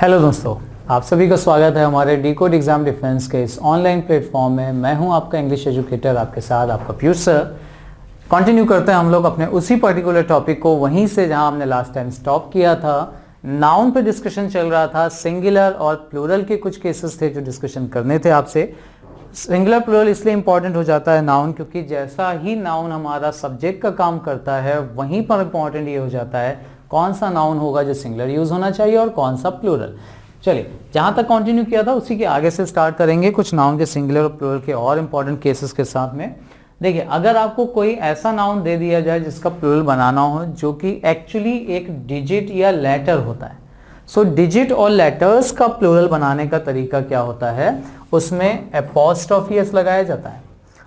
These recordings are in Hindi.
हेलो दोस्तों, आप सभी का स्वागत है हमारे डीकोड एग्जाम डिफेंस के इस ऑनलाइन प्लेटफॉर्म में। मैं हूं आपका इंग्लिश एजुकेटर, आपके साथ आपका पीयूष सर। कंटिन्यू करते हैं हम लोग अपने उसी पर्टिकुलर टॉपिक को वहीं से जहां हमने लास्ट टाइम स्टॉप किया था। नाउन पे डिस्कशन चल रहा था, सिंगुलर और प्लूरल के कुछ केसेस थे जो डिस्कशन करने थे आपसे। सिंगुलर प्लूरल इसलिए इंपॉर्टेंट हो जाता है नाउन, क्योंकि जैसा ही नाउन हमारा सब्जेक्ट का काम करता है वहीं पर इंपॉर्टेंट ये हो जाता है कौन सा नाउन होगा जो सिंगुलर यूज होना चाहिए और कौन सा प्लूरल। चलिए, जहां तक कंटिन्यू किया था उसी के आगे से स्टार्ट करेंगे कुछ नाउन के सिंगुलर और प्लूरल के और इंपॉर्टेंट केसेस के साथ में। देखिए, अगर आपको कोई ऐसा नाउन दे दिया जाए जिसका प्लूरल बनाना हो जो कि एक्चुअली एक डिजिट या लेटर होता है, सो डिजिट और लेटर्स का प्लूरल बनाने का तरीका क्या होता है, उसमें एपोस्ट्रोफी एस लगाया जाता है।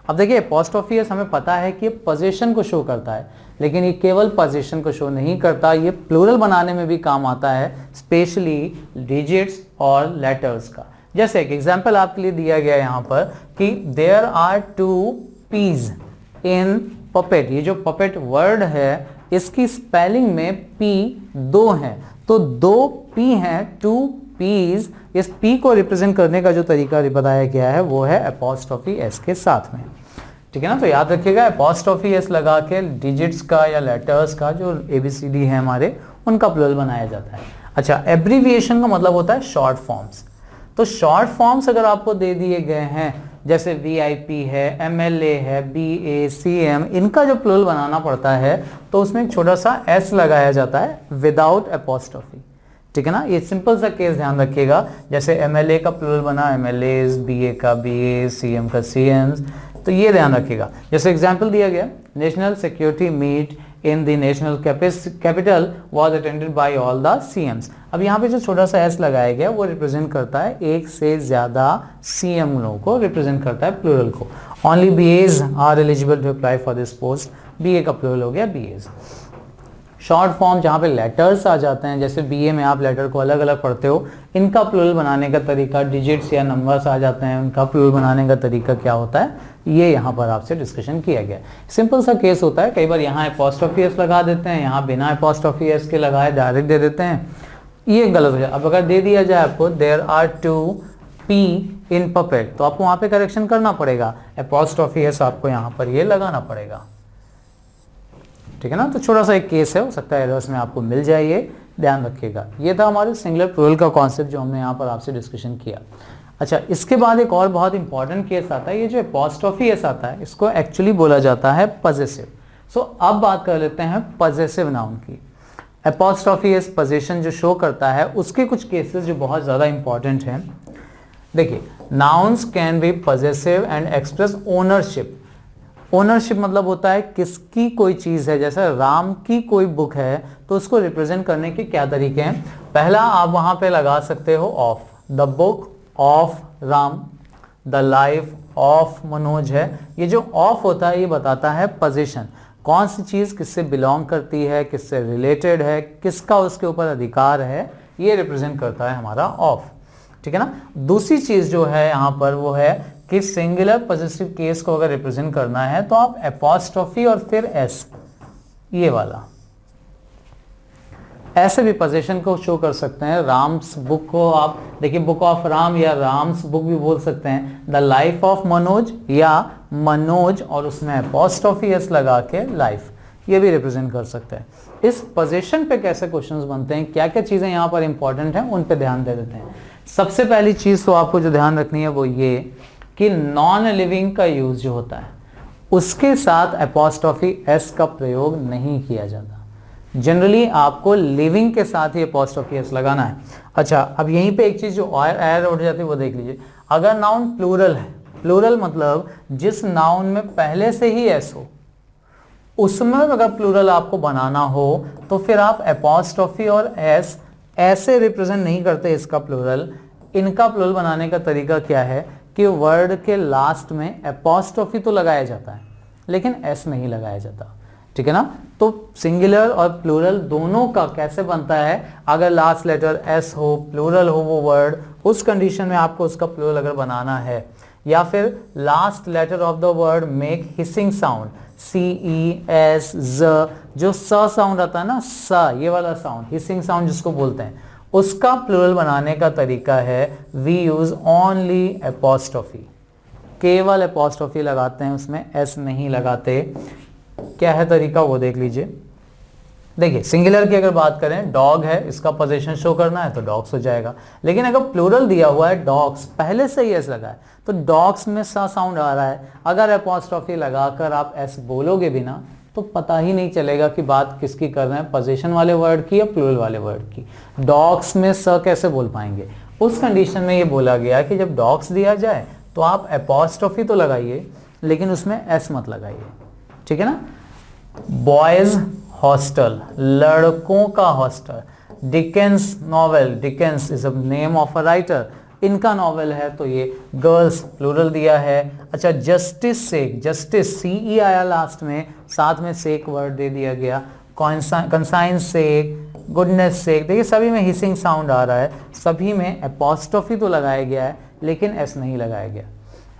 अब देखिए, एपोस्ट्रोफी एस हमें पता है कि ये पोजीशन को शो करता है, लेकिन ये केवल पोजीशन को शो नहीं करता, ये प्लूरल बनाने में भी काम आता है, स्पेशली डिजिट्स और लेटर्स का। जैसे एक एग्जांपल आपके लिए दिया गया यहाँ पर कि there are 2 peas in puppet. ये जो पपेट वर्ड है इसकी स्पेलिंग में पी 2 है, तो 2 पी हैं, 2 पीज। इस पी को रिप्रेजेंट करने का जो तरीका बताया गया है वो है एपोस्ट्रोफी एस के साथ में, ठीक है ना। तो याद रखिएगा, एपोस्ट्रोफी एस लगा के डिजिट्स का या लेटर्स का जो ABCD है हमारे, उनका प्लूरल बनाया जाता है। अच्छा, एब्रीविएशन का मतलब होता है शॉर्ट फॉर्म्स। तो शॉर्ट फॉर्म्स अगर आपको दे दिए गए हैं, जैसे VIP है, MLA है, BA, CM, इनका जो प्लूरल बनाना पड़ता है तो उसमें एक छोटा सा S लगाया जाता है विदाउट एपोस्ट्रोफी, ठीक है ना। ये सिंपल सा केस ध्यान रखिएगा। जैसे MLA का प्लूरल बना MLAs, BA का BA, CM का CMs, तो ये ध्यान रखिएगा। जैसे एग्जांपल दिया गया, national security meet in the national capital was attended by all the CMs। अब यहाँ पे जो छोटा सा S लगाया गया वो रिप्रेजेंट करता है एक से ज्यादा CM लोगों को, रिप्रेजेंट करता है प्लूरल को। Only BAs are eligible to apply for this post. BA का प्लूरल हो गया BAs। शॉर्ट फॉर्म जहाँ पे लेटर्स आ जाते हैं, जैसे BA में आप लेटर को अलग अलग पढ़ते हो, इनका प्लूरल बनाने का तरीका, डिजिट्स या नंबर्स आ जाते हैं, उनका प्लूरल बनाने का तरीका क्या होता है, ये यहाँ पर आपसे डिस्कशन किया गया। सिंपल सा केस होता है, कई बार यहाँ एपोस्ट्रोफी एस लगा देते हैं, यहाँ बिना एपोस्ट्रोफी एस के लगाए डायरेक्ट दे देते हैं, ये गलत हो जाए। अब अगर दे दिया जाए आपको there are 2 P in puppet, तो आपको वहाँ पे करेक्शन करना पड़ेगा, एपोस्ट्रोफी एस आपको यहाँ पर ये लगाना पड़ेगा, ठीक है ना। तो छोटा सा एक केस है, हो सकता है एरर्स में आपको मिल जाए, ये ध्यान रखिएगा। ये था हमारे सिंगुलर प्लूरल का कॉन्सेप्ट जो हमने यहाँ पर आपसे डिस्कशन किया। अच्छा, इसके बाद एक और बहुत इंपॉर्टेंट केस आता है, ये जो एपोस्ट्रोफी एस आता है इसको एक्चुअली बोला जाता है पजेसिव। सो अब बात कर लेते हैं पजेसिव नाउन की। एपोस्ट्रोफी एस पोजीशन जो शो करता है, उसके कुछ केसेस जो बहुत ज़्यादा इंपॉर्टेंट हैं। देखिए, nouns can be possessive and express ownership. Ownership मतलब होता है किसकी कोई चीज है, जैसे राम की कोई बुक है तो उसको रिप्रेजेंट करने के क्या तरीके हैं। पहला, आप वहां पे लगा सकते हो of, the book of Ram, the life of Manoj है। ये जो ऑफ होता है ये बताता है पोजीशन, कौन सी चीज किससे बिलोंग करती है, किससे रिलेटेड है, किसका उसके ऊपर अधिकार है, ये रिप्रेजेंट करता है हमारा ऑफ, ठीक है ना। दूसरी चीज जो है यहाँ पर वो है कि सिंगुलर पॉजिटिव केस को अगर रिप्रेजेंट करना है तो आप एपोस्ट्रोफी और फिर एस, ये वाला ऐसे भी पोजीशन को शो कर सकते हैं। राम्स बुक को आप देखिए, बुक ऑफ राम या राम्स बुक भी बोल सकते हैं। द लाइफ ऑफ मनोज या मनोज और उसमें एपोस्ट्रोफी एस लगा के लाइफ, ये भी रिप्रेजेंट कर सकते हैं। इस पोजीशन पे कैसे क्वेश्चंस बनते हैं, क्या क्या चीजें यहाँ पर इंपॉर्टेंट हैं, उन पे ध्यान दे देते हैं। सबसे पहली चीज तो आपको जो ध्यान रखनी है वो ये कि नॉन लिविंग का यूज जो होता है उसके साथ एपोस्ट्रोफी एस का प्रयोग नहीं किया जाता। जनरली आपको लिविंग के साथ ही एपोस्ट्रोफी एस लगाना है। अच्छा, अब यहीं पे एक चीज जो एरर उठ जाती है वो देख लीजिए। अगर नाउन प्लूरल है, प्लूरल मतलब जिस नाउन में पहले से ही एस हो, उसमें अगर प्लूरल आपको बनाना हो तो फिर आप एपोस्ट्रोफी और एस ऐसे रिप्रेजेंट नहीं करते इसका प्लूरल। इनका प्लूरल बनाने का तरीका क्या है कि वर्ड के लास्ट में एपोस्ट्रोफी तो लगाया जाता है लेकिन एस नहीं लगाया जाता, ठीक है ना। तो सिंगुलर और प्लूरल दोनों का कैसे बनता है, अगर लास्ट लेटर एस हो, प्लूरल हो वो वर्ड, उस कंडीशन में आपको उसका प्लूरल अगर बनाना है, या फिर last letter of the word make hissing sound, CES, जो स साउंड आता है ना, स, ये वाला साउंड, हिसिंग साउंड जिसको बोलते हैं, उसका प्लूरल बनाने का तरीका है वी यूज ओनली एपोस्ट्रोफी, केवल एपोस्ट्रोफी लगाते हैं, उसमें एस नहीं लगाते। क्या है तरीका वो देख लीजिए। देखिए सिंगुलर की अगर बात करें, डॉग है, इसका पोजीशन शो करना है तो डॉग्स हो जाएगा, लेकिन अगर प्लूरल दिया हुआ है डॉग्स, पहले से ही एस लगा है तो डॉग्स में सा साउंड आ रहा है। अगर एपोस्ट्रोफी लगाकर आप एस बोलोगे भी ना तो पता ही नहीं चलेगा कि बात किसकी कर रहे हैं, पोजीशन वाले वर्ड की या प्लूरल वाले वर्ड की। डॉग्स में स कैसे बोल पाएंगे? उस कंडीशन में ये बोला गया कि जब डॉग्स दिया जाए तो आप एपोस्ट्रोफी तो लगाइए लेकिन उसमें एस मत लगाइए, ठीक है ना। बॉयज हॉस्टल, लड़कों का hostel. Dickens novel, Dickens is a name of a writer, इनका नॉवेल है तो ये गर्ल्स प्लूरल दिया है। अच्छा, जस्टिस सेक, जस्टिस सीई आया लास्ट में, साथ में सेक वर्ड दे दिया गया। कंसाइन सेक, गुडनेस सेक, देखिए सभी में हिसिंग साउंड आ रहा है, सभी में एपोस्ट्रोफी तो लगाया गया है लेकिन एस नहीं लगाया गया।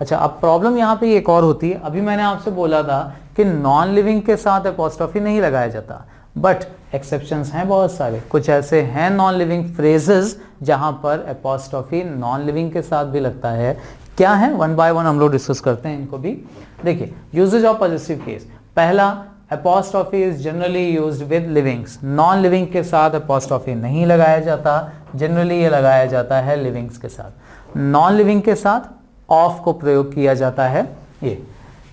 अच्छा, अब प्रॉब्लम यहाँ पे एक और होती है, अभी मैंने आपसे बोला था कि नॉन लिविंग के साथ एपोस्ट्रोफी नहीं लगाया जाता, बट एक्सेप्शंस हैं बहुत सारे। कुछ ऐसे हैं नॉन लिविंग फ्रेजेस जहां पर एपोस्ट्रोफी नॉन लिविंग के साथ भी लगता है। क्या है, वन बाय वन हम लोग डिस्कस करते हैं इनको भी। देखिए, यूजेज ऑफ पॉजिटिव केस, पहला apostrophe is generally used with livings, non living के साथ एपोस्ट्रोफी नहीं लगाया जाता, जनरली ये लगाया जाता है लिविंग्स के साथ। नॉन लिविंग के साथ ऑफ को प्रयोग किया जाता है ये,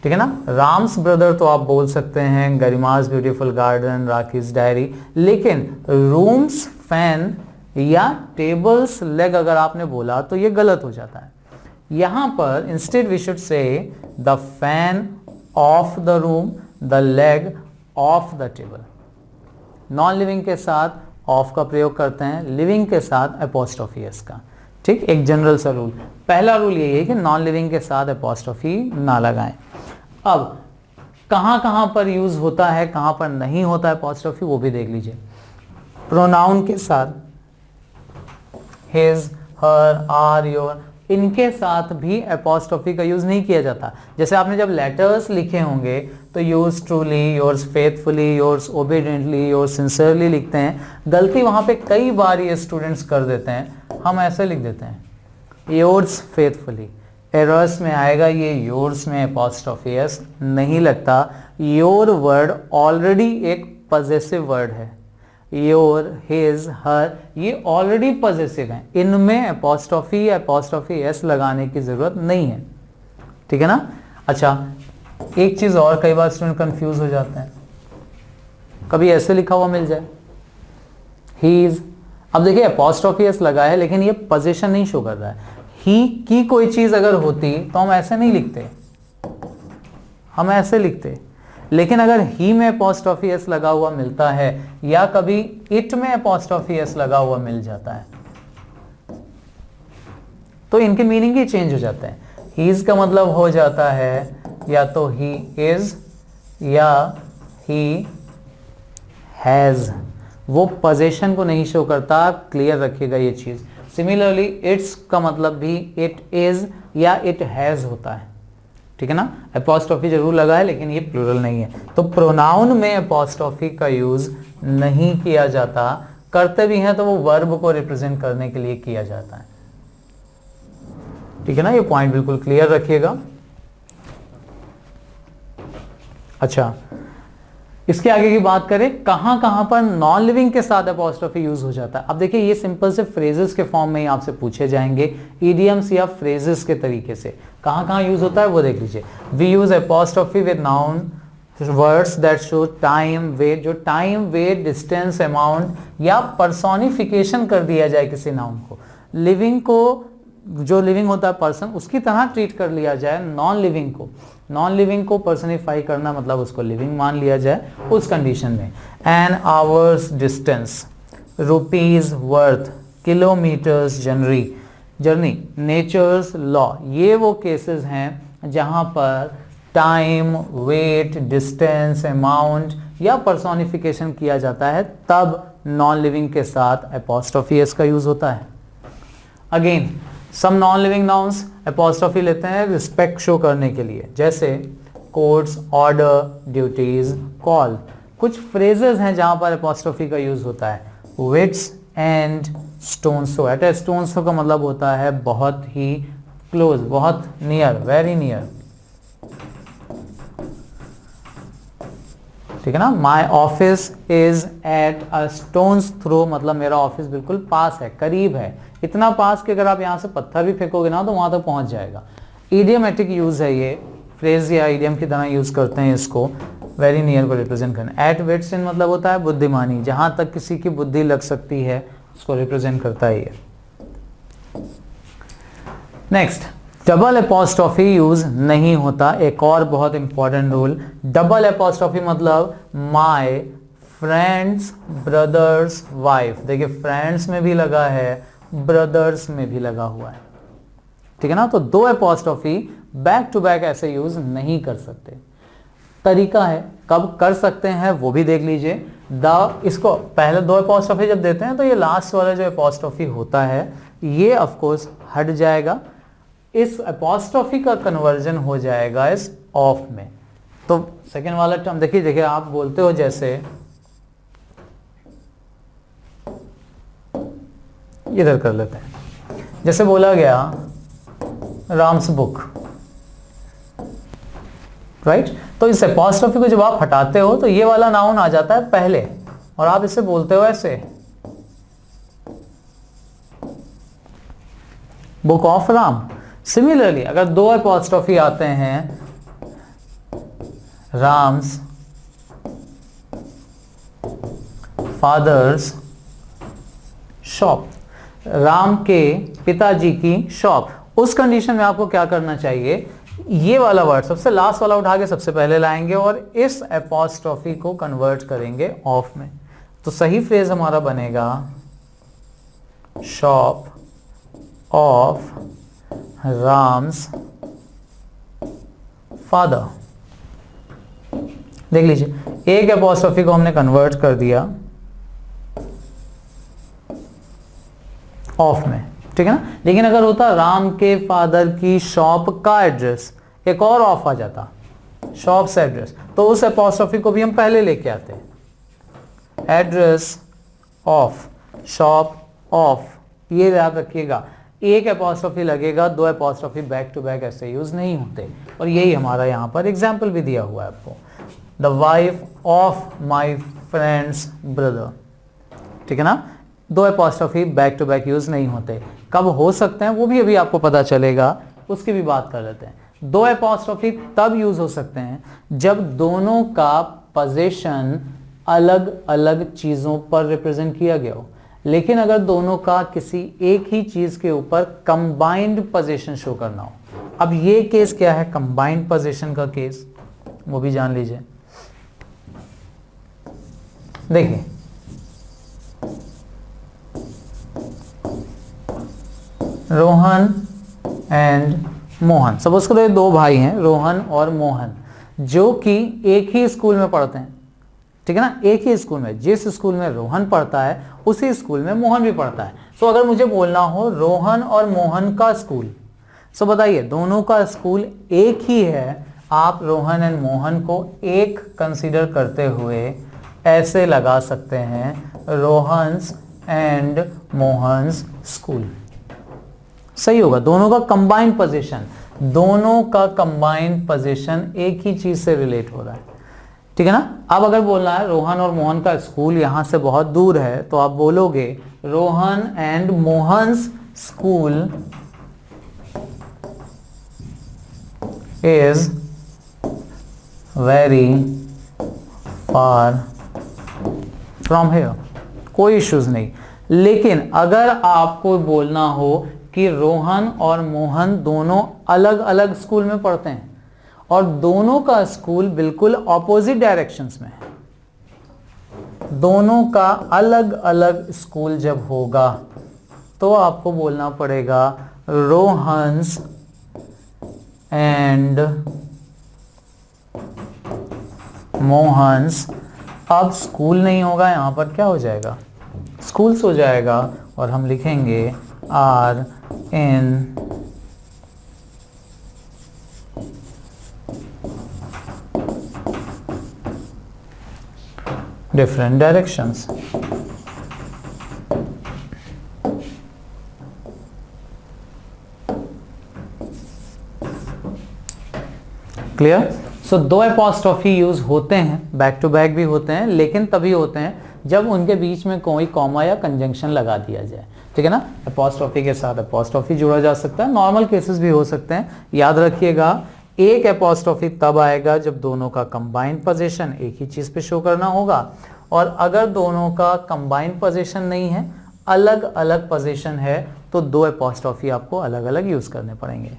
ठीक है ना। राम्स ब्रदर तो आप बोल सकते हैं, गरिमाज ब्यूटीफुल गार्डन, राकीज डायरी, लेकिन रूम्स फैन या टेबल्स लेग अगर आपने बोला तो ये गलत हो जाता है। यहां पर instead we should say the fan of the room, the leg of the table. Non living के साथ ऑफ का प्रयोग करते हैं, लिविंग के साथ एपोस्ट्रोफी एस का, ठीक। एक जनरल सा रूल, पहला रूल यही है कि नॉन लिविंग के साथ एपोस्ट्रोफी ना लगाएं। अब कहां पर यूज होता है, कहां पर नहीं होता है एपोस्ट्रोफी, वो भी देख लीजिए। प्रोनाउन के साथ हिज, हर, आर, योर, इनके साथ भी एपोस्ट्रोफी का यूज नहीं किया जाता। जैसे आपने जब लेटर्स लिखे होंगे तो yours truly, yours faithfully, yours obediently, yours sincerely लिखते हैं। गलती वहां पे कई बार ये स्टूडेंट्स कर देते हैं, हम ऐसे लिख देते हैं योर्स फेथफुली, एरर्स में आएगा ये योर्स में एपोस्ट्रोफी एस नहीं लगता। योर वर्ड ऑलरेडी एक पॉजेसिव वर्ड है, योर, हिज, हर, ये ऑलरेडी पॉजेसिव हैं, इनमें एपोस्ट्रोफी एस लगाने की जरूरत नहीं है, ठीक है ना। अच्छा, एक चीज और, कई बार स्टूडेंट कंफ्यूज हो जाते हैं, कभी ऐसे लिखा हुआ मिल जाए हीज, अब देखिए एपोस्ट्रोफी एस लगा है लेकिन ये पोजीशन नहीं शो कर रहा है। ही की कोई चीज अगर होती तो हम ऐसे नहीं लिखते, हम ऐसे लिखते, लेकिन अगर ही में एपोस्ट्रोफी एस लगा हुआ मिलता है या कभी इट में एपोस्ट्रोफी एस लगा हुआ मिल जाता है तो इनके मीनिंग ही चेंज हो जाते हैं। हीज का मतलब हो जाता है या तो ही इज या ही हैज, वो पोजीशन को नहीं शो करता, क्लियर रखिएगा ये चीज। सिमिलरली इट्स का मतलब भी इट इज या इट हैज होता है, ठीक है ना। एपोस्ट्रोफी जरूर लगा है लेकिन ये प्लूरल नहीं है, तो प्रोनाउन में एपोस्ट्रोफी का यूज नहीं किया जाता, करते भी हैं तो वो वर्ब को रिप्रेजेंट करने के लिए किया जाता है, ठीक है ना। ये पॉइंट बिल्कुल क्लियर रखिएगा। अच्छा, इसके आगे की बात करें, कहां पर नॉन लिविंग के साथ एपोस्ट्रोफी यूज हो जाता है। अब देखिए ये सिंपल से फ्रेजेस के फॉर्म में ही आपसे पूछे जाएंगे, इडियम्स या फ्रेजेस के तरीके से कहां यूज होता है वो देख लीजिए। We use apostrophe with noun words that show time, weight, जो टाइम, वेट, डिस्टेंस, अमाउंट या पर्सोनिफिकेशन कर दिया जाए किसी नाउन को, लिविंग को, जो लिविंग होता है पर्सन, उसकी तरह ट्रीट कर लिया जाए नॉन लिविंग को पर्सनिफाई करना मतलब उसको लिविंग मान लिया जाए उस कंडीशन में। An hour's distance, rupees worth, kilometres journey, nature's law, ये वो केसेस हैं जहां पर टाइम, वेट, डिस्टेंस, अमाउंट या पर्सोनिफिकेशन किया जाता है, तब नॉन लिविंग के साथ एपोस्ट्रोफी एस का यूज होता है। Again some non living nouns apostrophe लेते हैं रिस्पेक्ट शो करने के लिए, जैसे कोर्ट्स, ऑर्डर, ड्यूटीज, कॉल। कुछ फ्रेजेस हैं जहां पर एपोस्ट्रोफी का यूज होता है, wits, end, stones throw. At a stone's throw का मतलब होता है बहुत ही क्लोज, बहुत नियर, वेरी नियर, ठीक है ना। My office is at a stone's throw मतलब मेरा ऑफिस बिल्कुल पास है, करीब है, इतना पास कि अगर आप यहाँ से पत्थर भी फेंकोगे ना तो वहां तक पहुंच जाएगा। इडियमेटिक यूज है ये फ्रेज, या इडियम की तरह यूज करते हैं इसको वेरी नियर को रिप्रेजेंट करना। एट विट्स इन मतलब होता है बुद्धिमानी, जहां तक किसी की बुद्धि लग सकती है उसको रिप्रेजेंट करता है ये। नेक्स्ट, डबल एपॉस्ट्रॉफी यूज नहीं होता। एक और बहुत इंपॉर्टेंट रूल, डबल एपॉस्ट्रॉफी मतलब माय फ्रेंड्स ब्रदर्स वाइफ। देखिए फ्रेंड्स में भी लगा है, ब्रदर्स में भी लगा हुआ है, ठीक है ना। तो दो एपॉस्ट्रॉफी बैक टू बैक ऐसे यूज नहीं कर सकते। तरीका है कब कर सकते हैं वो भी देख लीजिए। इसको पहले दो एपॉस्ट्रॉफी जब देते हैं तो ये लास्ट वाला जो एपॉस्ट्रॉफी होता है ये ऑफ कोर्स हट जाएगा, इस एपॉस्ट्रॉफी का कन्वर्जन हो जाएगा इस ऑफ में। तो सेकेंड वाला टर्म देखिए आप बोलते हो जैसे इधर कर लेते हैं, जैसे बोला गया राम्स बुक, राइट। तो इस एपॉस्ट्रॉफी को जब आप हटाते हो तो ये वाला नाउन आ जाता है पहले और आप इसे बोलते हो ऐसे, बुक ऑफ राम। सिमिलरली अगर दो एपॉस्ट्रॉफी आते हैं, राम्स फादर्स शॉप, राम के पिताजी की शॉप, उस कंडीशन में आपको क्या करना चाहिए, ये वाला वर्ड सबसे लास्ट वाला उठा के सबसे पहले लाएंगे और इस एपॉस्ट्रॉफी को कन्वर्ट करेंगे ऑफ में। तो सही फ्रेज हमारा बनेगा शॉप ऑफ राम्स फादर। देख लीजिए एक एपॉस्ट्रॉफी को हमने कन्वर्ट कर दिया ऑफ में, ठीक है ना। लेकिन अगर होता राम के फादर की शॉप का एड्रेस, एक और ऑफ आ जाता, शॉप्स एड्रेस, तो उस एपॉस्ट्रॉफी को भी हम पहले लेके आते हैं, एड्रेस ऑफ, शॉप ऑफ। ये याद रखिएगा, एक एपॉस्ट्रॉफी लगेगा, दो एपॉस्ट्रॉफी बैक टू बैक ऐसे यूज नहीं होते। और यही हमारा यहाँ पर एग्जाम्पल भी दिया हुआ है आपको, the wife of my friend's brother, ठीक है ना। दो apostrophe back to back use नहीं होते। कब हो सकते हैं वो भी अभी आपको पता चलेगा, उसकी भी बात कर लेते हैं। दो एपॉस्ट्रॉफी तब यूज हो सकते हैं जब दोनों का पोजीशन अलग अलग चीजों पर रिप्रेजेंट किया गया हो, लेकिन अगर दोनों का किसी एक ही चीज के ऊपर कंबाइंड पोजीशन शो करना हो। अब ये केस क्या है, कंबाइंड पोजीशन का केस, वो भी जान लीजिए। देखिए रोहन एंड मोहन, सपोज करो ये दो भाई हैं रोहन और मोहन, जो कि एक ही स्कूल में पढ़ते हैं, ठीक है ना। एक ही स्कूल में, जिस स्कूल में रोहन पढ़ता है उसी स्कूल में मोहन भी पढ़ता है। सो अगर मुझे बोलना हो रोहन और मोहन का स्कूल, सो बताइए दोनों का स्कूल एक ही है, आप रोहन एंड मोहन को एक कंसीडर करते हुए ऐसे लगा सकते हैं, रोहन्स एंड मोहन्स स्कूल। सही होगा, दोनों का कंबाइंड पोजीशन, दोनों का कंबाइंड पोजीशन एक ही चीज से रिलेट हो रहा है, ठीक है ना। अब अगर बोलना है रोहन और मोहन का स्कूल यहां से बहुत दूर है, तो आप बोलोगे Rohan and Mohan's school is very far from here, कोई इश्यूज नहीं। लेकिन अगर आपको बोलना हो कि रोहन और मोहन दोनों अलग अलग स्कूल में पढ़ते हैं और दोनों का स्कूल बिल्कुल ऑपोजिट डायरेक्शंस में है, दोनों का अलग अलग स्कूल जब होगा तो आपको बोलना पड़ेगा रोहन्स एंड मोहन्स। अब स्कूल नहीं होगा, यहां पर क्या हो जाएगा, स्कूल्स हो जाएगा, और हम लिखेंगे are in different directions. Clear? So दो अपॉस्ट्रोफी यूज होते हैं, बैक टू बैक भी होते हैं, लेकिन तभी होते हैं जब उनके बीच में कोई कॉमा या कंजंक्शन लगा दिया जाए, ठीक है ना। अपॉस्ट्रोफी के साथ अपॉस्ट्रोफी जोड़ा जा सकता है, नॉर्मल केसेस भी हो सकते हैं। याद रखिएगा, एक अपॉस्ट्रोफी तब आएगा जब दोनों का कंबाइंड पोजीशन एक ही चीज पे शो करना होगा, और अगर दोनों का कंबाइंड पोजीशन नहीं है, अलग अलग पोजीशन है, तो दो अपॉस्ट्रोफी आपको अलग अलग यूज करने पड़ेंगे।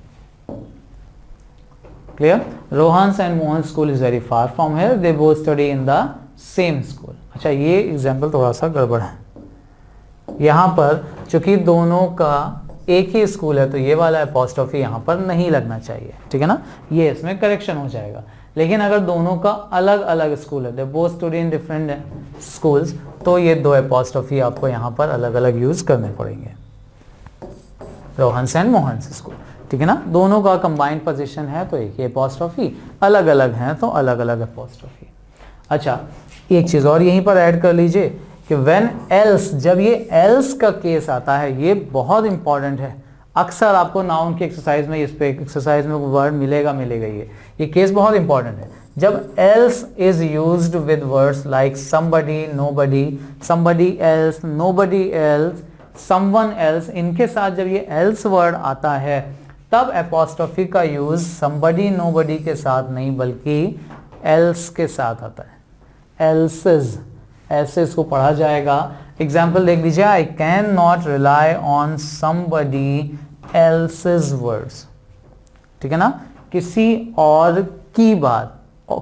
Clear? Rohan's and Mohan school is very far from here, they both study in the same school. अच्छा, ये एग्जाम्पल थोड़ा सा गड़बड़ है। यहां पर चूंकि दोनों का एक ही स्कूल है, तो ये वाला अपॉस्ट्रोफी यहां पर नहीं लगना चाहिए, ठीक है ना। ये इसमें करेक्शन हो जाएगा। लेकिन अगर दोनों का अलग अलग स्कूल है, they both study in different schools, तो ये दो अपॉस्ट्रोफी आपको यहां पर अलग अलग यूज करने पड़ेंगे। रोहन्स एंड मोहन्स स्कूल, ठीक है ना। दोनों का कंबाइंड पोजीशन है तो एक ही अपॉस्ट्रोफी, अलग अलग हैं तो अलग अलग अपॉस्ट्रोफी। अच्छा, एक चीज और यहीं पर ऐड कर लीजिए कि व्हेन एल्स, जब ये एल्स का केस आता है, ये बहुत इंपॉर्टेंट है। अक्सर आपको नाउन की एक्सरसाइज में, इस पे एक्सरसाइज में वर्ड मिलेगा ये केस बहुत इंपॉर्टेंट है। जब else is used with words like somebody, nobody, somebody else, nobody else, someone else, इनके साथ जब ये एल्स वर्ड आता है, तब अपॉस्ट्रोफी का यूज समबडी नोबडी के साथ नहीं बल्कि एल्स के साथ आता है। एल्सेस, ऐसे इसको पढ़ा जाएगा। एग्जाम्पल देख लीजिए, I can not rely on somebody else's words, ठीक है ना। किसी और की बात,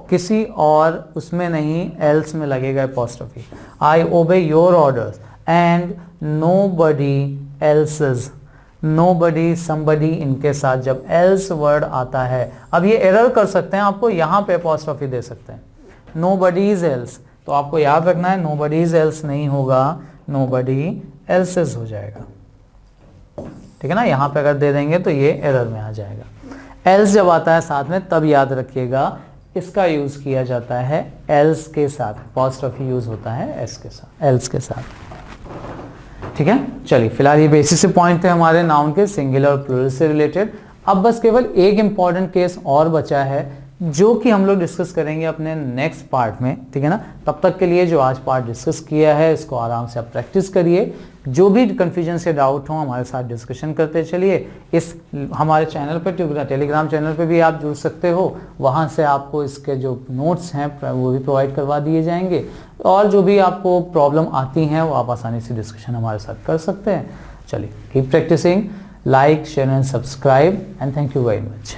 किसी और उसमें नहीं, एल्स में लगेगा अपॉस्ट्रोफी। आई ओबे your orders and nobody else's, nobody, somebody, इनके साथ जब एल्स वर्ड आता है, अब ये एरर कर सकते हैं, आपको यहाँ पे अपॉस्ट्रोफी दे सकते हैं, नोबडीज एल्स, तो आपको याद रखना है नोबडीज एल्स नहीं होगा, नोबडी एल्सेस हो जाएगा, ठीक है ना। यहाँ पे अगर दे देंगे तो ये एरर में आ जाएगा। एल्स जब आता है साथ में, तब याद रखिएगा इसका यूज किया जाता है एल्स के साथ, अपॉस्ट्रोफी यूज होता है एस के साथ, एल्स के साथ, ठीक है। चलिए, फिलहाल ये बेसिक से पॉइंट थे हमारे नाउन के सिंगुलर और प्लूरल से रिलेटेड। अब बस केवल एक इंपॉर्टेंट केस और बचा है, जो कि हम लोग डिस्कस करेंगे अपने नेक्स्ट पार्ट में, ठीक है ना। तब तक के लिए जो आज पार्ट डिस्कस किया है, इसको आराम से आप प्रैक्टिस करिए। जो भी कंफ्यूजन से डाउट हो, हमारे साथ डिस्कशन करते चलिए। इस हमारे चैनल पर, टेलीग्राम चैनल पे भी आप जुड़ सकते हो, वहाँ से आपको इसके जो नोट्स हैं वो भी प्रोवाइड करवा दिए जाएंगे, और जो भी आपको प्रॉब्लम आती हैं वो आप आसानी से डिस्कशन हमारे साथ कर सकते हैं। चलिए, keep practising, like, share and subscribe, and thank you very much.